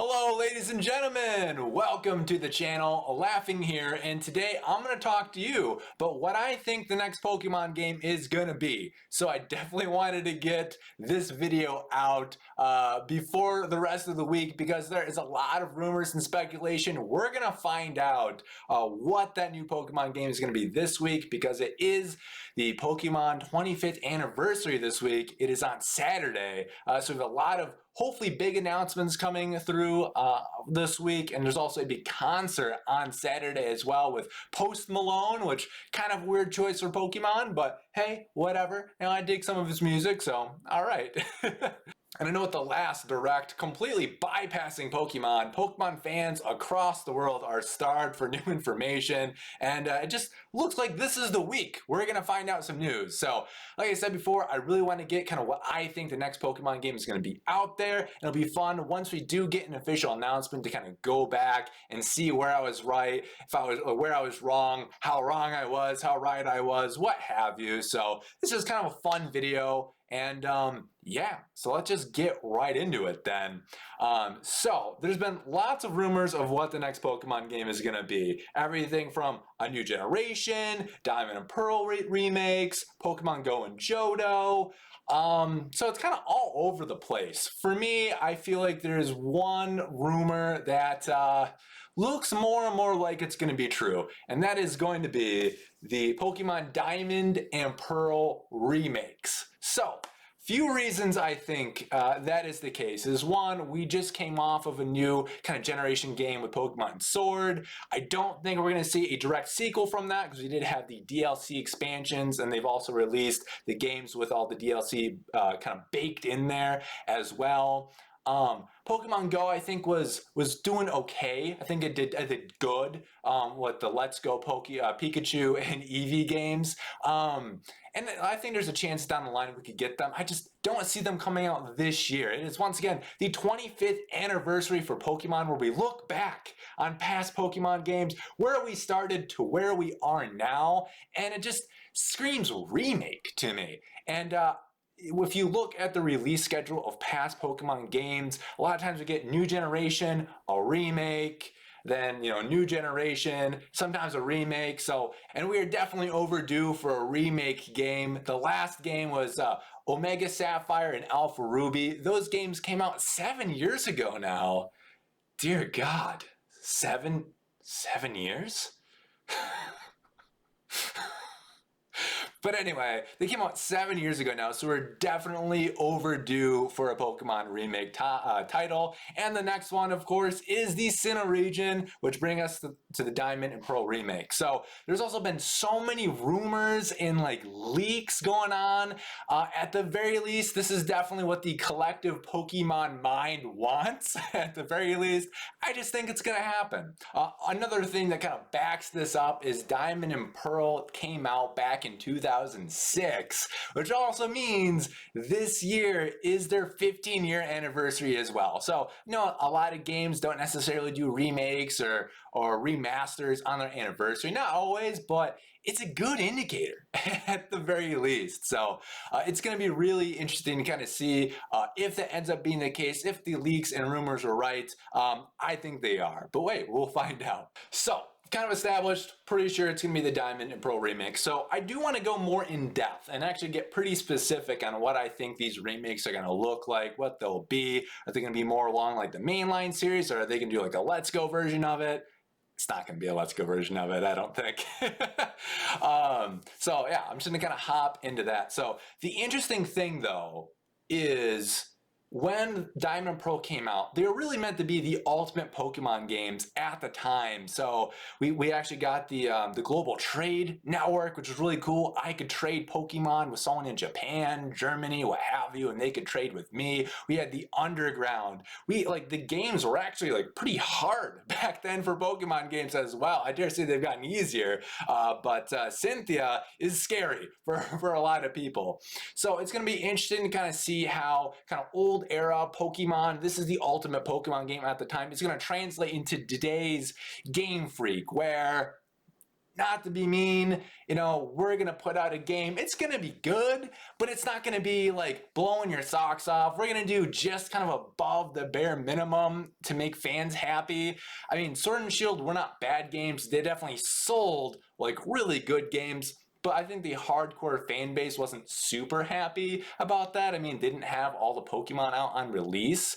Hello ladies and gentlemen, welcome to the channel, Laughing here, and today I'm going to talk to you about what I think the next Pokemon game is going to be. So I definitely wanted to get this video out before the rest of the week because there is a lot of rumors and speculation. We're going to find out what that new Pokemon game is going to be this week because it is the Pokemon 25th anniversary this week. It is on Saturday, so we have a lot of hopefully big announcements coming through this week, and there's also a big concert on Saturday as well with Post Malone, which kind of weird choice for Pokemon, but hey, whatever. Now I dig some of his music, so all right. And I know with the last Direct completely bypassing Pokemon fans across the world are starved for new information, and it just looks like this is the week. We're going to find out some news. So, like I said before, I really want to get kind of what I think the next Pokemon game is going to be out there. And it'll be fun once we do get an official announcement to kind of go back and see where I was right, where I was wrong, how wrong I was, how right I was, what have you. So, this is kind of a fun video. And yeah, so let's just get right into it then. So there's been lots of rumors of what the next Pokemon game is going to be. Everything from a new generation, Diamond and Pearl remakes, Pokemon Go and Johto. So it's kind of all over the place. For me, I feel like there's one rumor that looks more and more like it's going to be true, and that is going to be the Pokemon Diamond and Pearl remakes. So, few reasons I think that is the case is one, we just came off of a new kind of generation game with Pokemon Sword. I don't think we're going to see a direct sequel from that because we did have the DLC expansions, and they've also released the games with all the DLC kind of baked in there as well. Pokemon Go, I think, was doing okay. I think it did good with the Let's Go Pikachu and Eevee games. And I think there's a chance down the line we could get them. I just don't see them coming out this year. It is once again the 25th anniversary for Pokemon, where we look back on past Pokemon games, where we started to where we are now, and it just screams remake to me. And if you look at the release schedule of past Pokemon games, a lot of times we get new generation, a remake, then, new generation, sometimes a remake. So, and we are definitely overdue for a remake game. The last game was Omega Sapphire and Alpha Ruby. Those games came out 7 years ago now. Dear God, 7 years? But anyway, they came out 7 years ago now, so we're definitely overdue for a Pokemon remake title. And the next one, of course, is the Sinnoh region, which brings us to the Diamond and Pearl remake. So there's also been so many rumors and leaks going on. At the very least, this is definitely what the collective Pokemon mind wants. At the very least, I just think it's going to happen. Another thing that kind of backs this up is Diamond and Pearl came out back in 2006, which also means this year is their 15-year anniversary as well. So, a lot of games don't necessarily do remakes or remasters on their anniversary. Not always, but it's a good indicator at the very least. So it's going to be really interesting to kind of see if that ends up being the case, if the leaks and rumors are right. I think they are, but wait, we'll find out. So, kind of established, pretty sure it's going to be the Diamond and Pearl remix. So I do want to go more in depth and actually get pretty specific on what I think these remakes are going to look like, what they'll be. Are they going to be more along like the mainline series, or are they going to do like a Let's Go version of it? It's not going to be a Let's Go version of it, I don't think. So yeah, I'm just going to kind of hop into that. So the interesting thing though is when Diamond and Pearl came out, they were really meant to be the ultimate Pokemon games at the time. So we actually got the global trade network, which was really cool. I could trade Pokemon with someone in Japan, Germany, what have you, and they could trade with me. We had the underground. The games were actually pretty hard back then for Pokemon games as well. I dare say they've gotten easier, but Cynthia is scary for a lot of people. So it's going to be interesting to kind of see how kind of old era Pokemon, this is the ultimate Pokemon game at the time, it's going to translate into today's Game Freak, where not to be mean, we're going to put out a game. It's going to be good, but it's not going to be like blowing your socks off. We're going to do just kind of above the bare minimum to make fans happy. I mean, Sword and Shield were not bad games. They definitely sold like really good games. But I think the hardcore fan base wasn't super happy about that. I mean, they didn't have all the Pokemon out on release.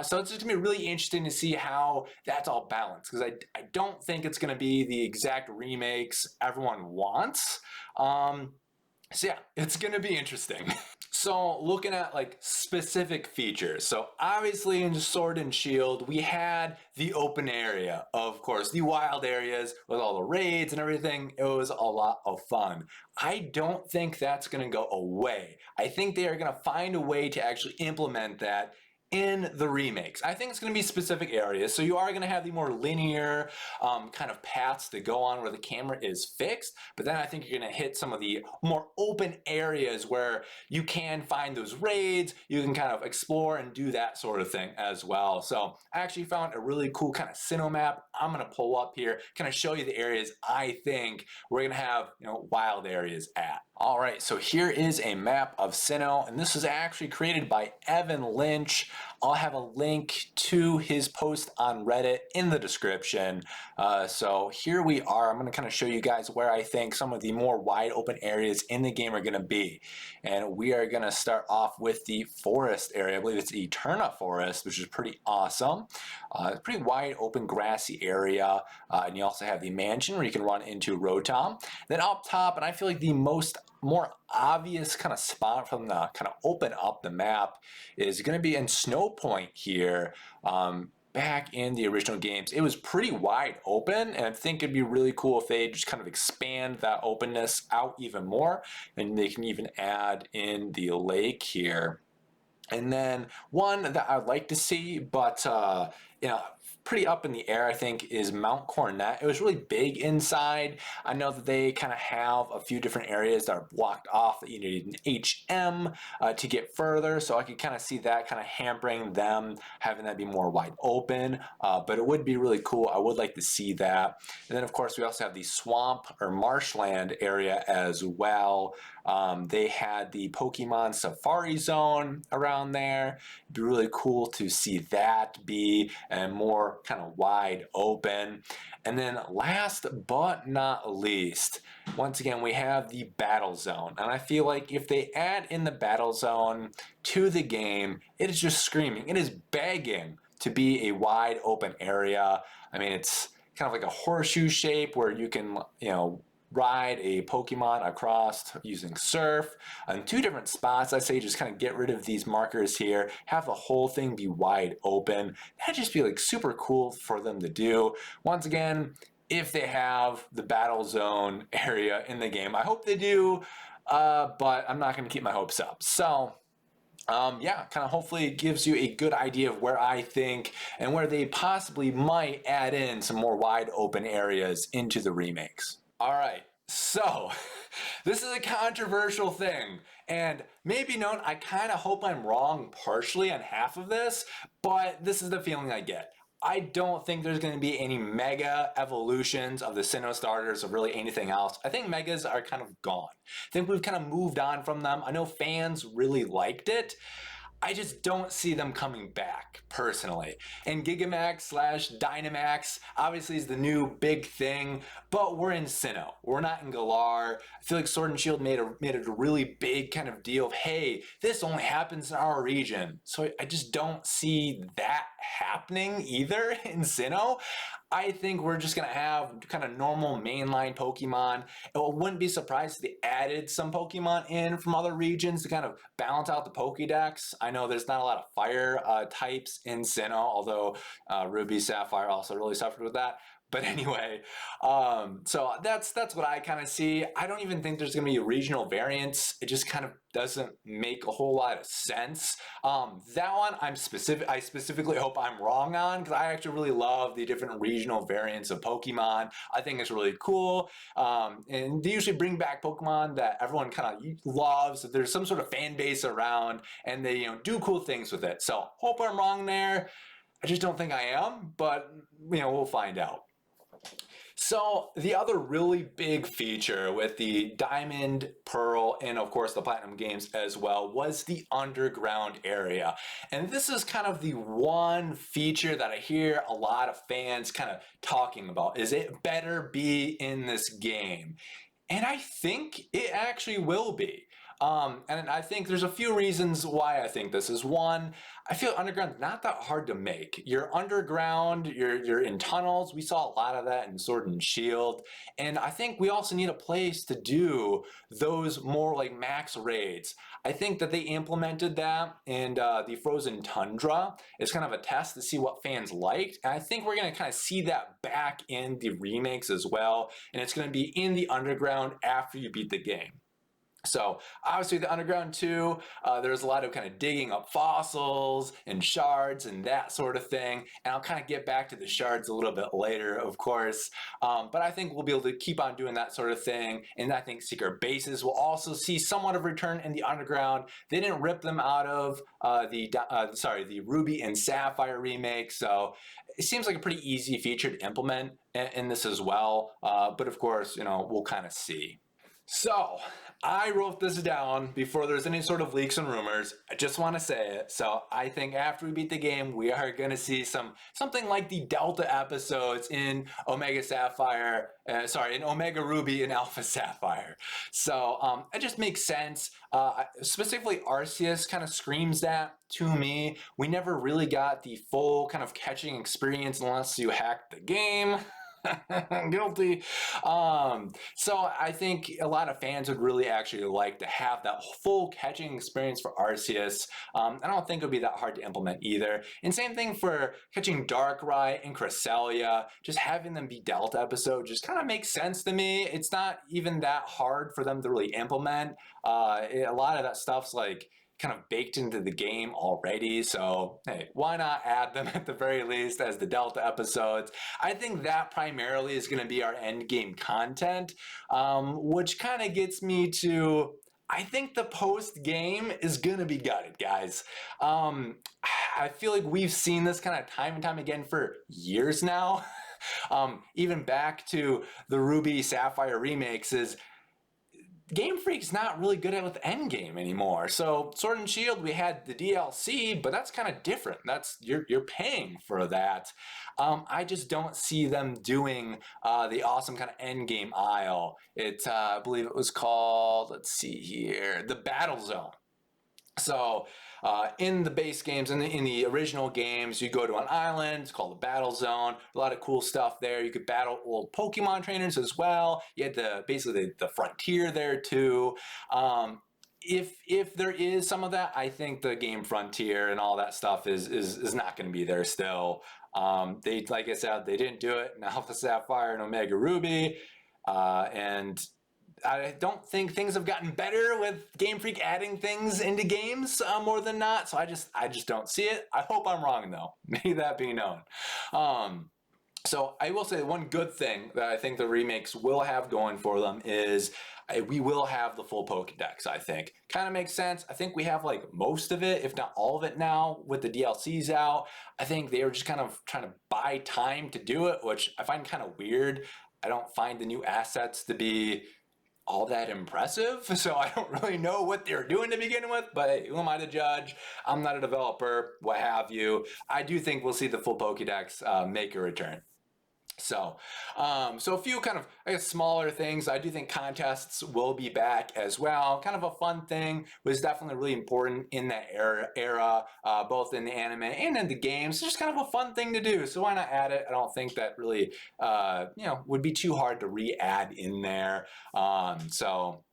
So it's just going to be really interesting to see how that's all balanced. Because I don't think it's going to be the exact remakes everyone wants. So yeah, it's going to be interesting. So looking at like specific features. So obviously in Sword and Shield, we had the open area, of course, the wild areas with all the raids and everything. It was a lot of fun. I don't think that's going to go away. I think they are going to find a way to actually implement that in the remakes. I think it's going to be specific areas. So you are going to have the more linear kind of paths to go on where the camera is fixed. But then I think you're going to hit some of the more open areas where you can find those raids. You can kind of explore and do that sort of thing as well. So I actually found a really cool kind of Sinnoh map. I'm going to pull up here, kind of show you the areas I think we're going to have, wild areas at. All right, so here is a map of Sinnoh, and this was actually created by Lynch. I'll have a link to his post on Reddit in the description. So here we are. I'm going to kind of show you guys where I think some of the more wide open areas in the game are going to be. And we are going to start off with the forest area. I believe it's Eterna Forest, which is pretty awesome. Pretty wide open grassy area. And you also have the mansion where you can run into Rotom. Then up top, and I feel like the more obvious kind of spot from the kind of open up the map is going to be in Snow Point here. Back in the original games, it was pretty wide open, and I think it'd be really cool if they just kind of expand that openness out even more, and they can even add in the lake here. And then one that I'd like to see, but pretty up in the air, I think, is Mount Coronet. It was really big inside. I know that they kind of have a few different areas that are blocked off that you need an HM to get further. So I could kind of see that kind of hampering them, having that be more wide open. But it would be really cool. I would like to see that. And then, of course, we also have the swamp or marshland area as well. They had the Pokemon Safari Zone around there. It'd be really cool to see that be more kind of wide open. And then last but not least, once again, we have the battle zone. And I feel like if they add in the battle zone to the game, it is just screaming. It is begging to be a wide open area. I mean, it's kind of like a horseshoe shape where you can, ride a Pokemon across using Surf on two different spots. I say just kind of get rid of these markers here, have the whole thing be wide open. That'd just be like super cool for them to do. Once again, if they have the battle zone area in the game, I hope they do, but I'm not going to keep my hopes up. So yeah, kind of hopefully it gives you a good idea of where I think and where they possibly might add in some more wide open areas into the remakes. All right, so this is a controversial thing, and maybe note, I kind of hope I'm wrong partially on half of this, but this is the feeling I get. I don't think there's going to be any mega evolutions of the Sinnoh starters or really anything else. I think megas are kind of gone. I think we've kind of moved on from them. I know fans really liked it. I just don't see them coming back, personally. And Gigamax/Dynamax obviously is the new big thing, but we're in Sinnoh. We're not in Galar. I feel like Sword and Shield made it a really big kind of deal of, hey, this only happens in our region. So I just don't see that happening either in Sinnoh. I think we're just going to have kind of normal mainline Pokemon. I wouldn't be surprised if they added some Pokemon in from other regions to kind of balance out the Pokédex. I know there's not a lot of fire types in Sinnoh, although Ruby Sapphire also really suffered with that. But anyway, so that's what I kind of see. I don't even think there's going to be regional variants. It just kind of doesn't make a whole lot of sense. That one I specifically hope I'm wrong on, because I actually really love the different regional variants of Pokemon. I think it's really cool. And they usually bring back Pokemon that everyone kind of loves. There's some sort of fan base around, and they do cool things with it. So hope I'm wrong there. I just don't think I am, but we'll find out. So the other really big feature with the Diamond, Pearl, and of course the Platinum games as well was the underground area. And this is kind of the one feature that I hear a lot of fans kind of talking about, is it better be in this game. And I think it actually will be. And I think there's a few reasons why I think this is. One, I feel underground not that hard to make. You're underground, you're in tunnels. We saw a lot of that in Sword and Shield. And I think we also need a place to do those more like max raids. I think that they implemented that in the Frozen Tundra. It's kind of a test to see what fans liked. And I think we're going to kind of see that back in the remakes as well. And it's going to be in the underground after you beat the game. So obviously the underground too, there's a lot of kind of digging up fossils and shards and that sort of thing. And I'll kind of get back to the shards a little bit later, of course. But I think we'll be able to keep on doing that sort of thing. And I think secret bases will also see somewhat of return in the underground. They didn't rip them out of the Ruby and Sapphire remake. So it seems like a pretty easy feature to implement in this as well. But of course, we'll kind of see. So I wrote this down before there's any sort of leaks and rumors. I just want to say it. So I think after we beat the game, we are going to see something like the Delta episodes in Omega Sapphire, in Omega Ruby and Alpha Sapphire. So it just makes sense. Specifically, Arceus kind of screams that to me. We never really got the full kind of catching experience unless you hacked the game. Guilty. So I think a lot of fans would really actually like to have that full catching experience for Arceus. I don't think it would be that hard to implement either. And same thing for catching Darkrai and Cresselia. Just having them be Delta episode just kind of makes sense to me. It's not even that hard for them to really implement. A lot of that stuff's like kind of baked into the game already. So, hey, why not add them at the very least as the Delta episodes? I think that primarily is going to be our end game content, which kind of gets me to, I think the post game is going to be gutted, guys. I feel like we've seen this kind of time and time again for years now. Even back to the Ruby Sapphire remakes is Game Freak's not really good at with Endgame anymore. So Sword and Shield, we had the DLC, but that's kind of different. That's you're paying for that. I just don't see them doing the awesome kind of Endgame aisle. I believe it was called, let's see here, the Battle Zone. So in the base games, in the original games, you go to an island. It's called the Battle Zone. A lot of cool stuff there. You could battle old Pokemon trainers as well. You had basically the frontier there too. If there is some of that, I think the game frontier and all that stuff is not going to be there still. Like I said, they didn't do it in Alpha Sapphire and Omega Ruby, and I don't think things have gotten better with Game Freak adding things into games more than not. So I just don't see it. I hope I'm wrong though. May that be known. So I will say one good thing that I think the remakes will have going for them is we will have the full Pokédex, I think. Kind of makes sense. I think we have like most of it, if not all of it now with the DLCs out. I think they were just kind of trying to buy time to do it, which I find kind of weird. I don't find the new assets to be all that impressive, so I don't really know what they're doing to begin with, but hey, who am I to judge? I'm not a developer, what have you. I do think we'll see the full Pokédex make a return. So a few kind of, I guess, smaller things. I do think contests will be back as well. Kind of a fun thing, was definitely really important in that era, both in the anime and in the games. Just kind of a fun thing to do. So why not add it? I don't think that really, would be too hard to re-add in there. So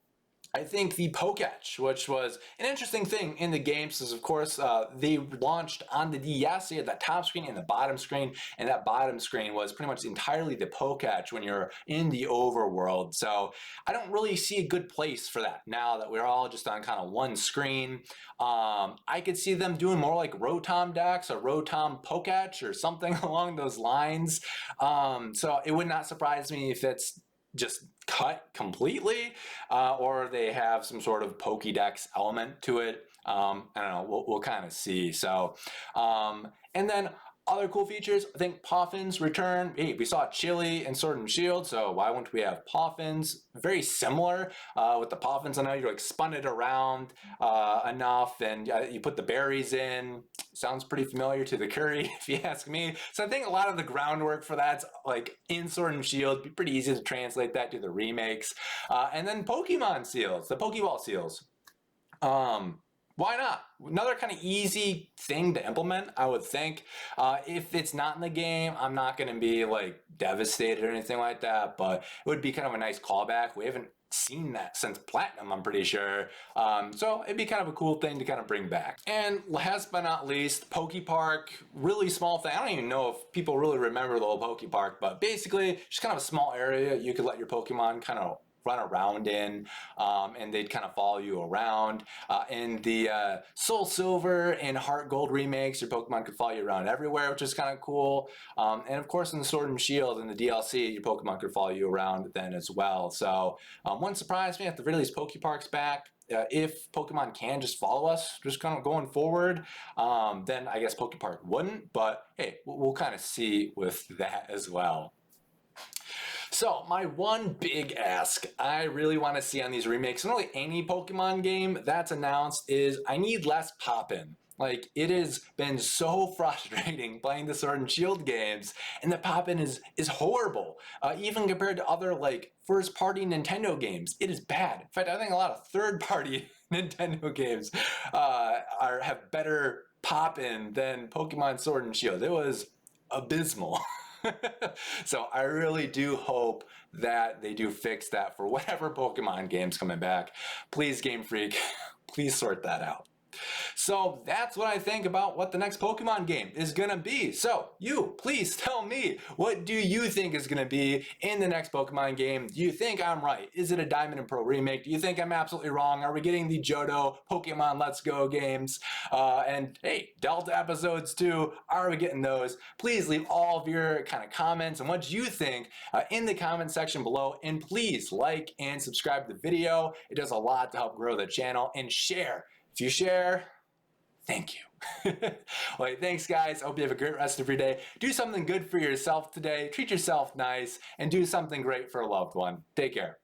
I think the Poketch, which was an interesting thing in the games, is of course they launched on the DS. They had that top screen and the bottom screen, and that bottom screen was pretty much entirely the Poketch when you're in the overworld. So I don't really see a good place for that now that we're all just on kind of one screen. I could see them doing more like Rotom decks or Rotom Poketch or something along those lines. So it would not surprise me if it's just cut completely, or they have some sort of Pokédex element to it. I don't know. We'll kind of see. So, and then Other cool features, I think Poffins return. Hey, we saw Chili and Sword and Shield, so why wouldn't we have Poffins? Very similar with the Poffins. I know you like spun it around enough, and you put the berries in. Sounds pretty familiar to the curry, if you ask me. So I think a lot of the groundwork for that's like in Sword and Shield. Be pretty easy to translate that to the remakes, and then Pokemon seals, the Pokeball seals. Why not? Another kind of easy thing to implement, I would think. If it's not in the game, I'm not going to be like devastated or anything like that, but it would be kind of a nice callback. We haven't seen that since Platinum, I'm pretty sure. So it'd be kind of a cool thing to kind of bring back. And last but not least, Poke Park, really small thing. I don't even know if people really remember the old Poke Park, but basically just kind of a small area you could let your Pokemon kind of run around in, and they'd kind of follow you around. In the Soul Silver and Heart Gold remakes, your Pokemon could follow you around everywhere, which is kind of cool. And of course, in the Sword and Shield and the DLC, your Pokemon could follow you around then as well. So wouldn't surprise me if the release Pokepark's back. If Pokemon can just follow us, just kind of going forward, then I guess Pokepark wouldn't. But hey, we'll kind of see with that as well. So my one big ask I really want to see on these remakes, not really any Pokemon game that's announced, is I need less pop-in. Like, it has been so frustrating playing the Sword and Shield games, and the pop-in is horrible. Even compared to other, like, first-party Nintendo games, it is bad. In fact, I think a lot of third-party Nintendo games have better pop-in than Pokemon Sword and Shield. It was abysmal. So I really do hope that they do fix that for whatever Pokemon game's coming back. Please, Game Freak, please sort that out. So that's what I think about what the next Pokemon game is gonna be. So you, please tell me, what do you think is gonna be in the next Pokemon game? Do you think I'm right? Is it a Diamond and Pearl remake? Do you think I'm absolutely wrong? Are we getting the Johto Pokemon Let's Go games? And hey, Delta episodes too, are we getting those? Please leave all of your kind of comments and what you think in the comment section below. And please like and subscribe to the video. It does a lot to help grow the channel, and share. If you share, thank you. Well, thanks guys. I hope you have a great rest of your day. Do something good for yourself today. Treat yourself nice and do something great for a loved one. Take care.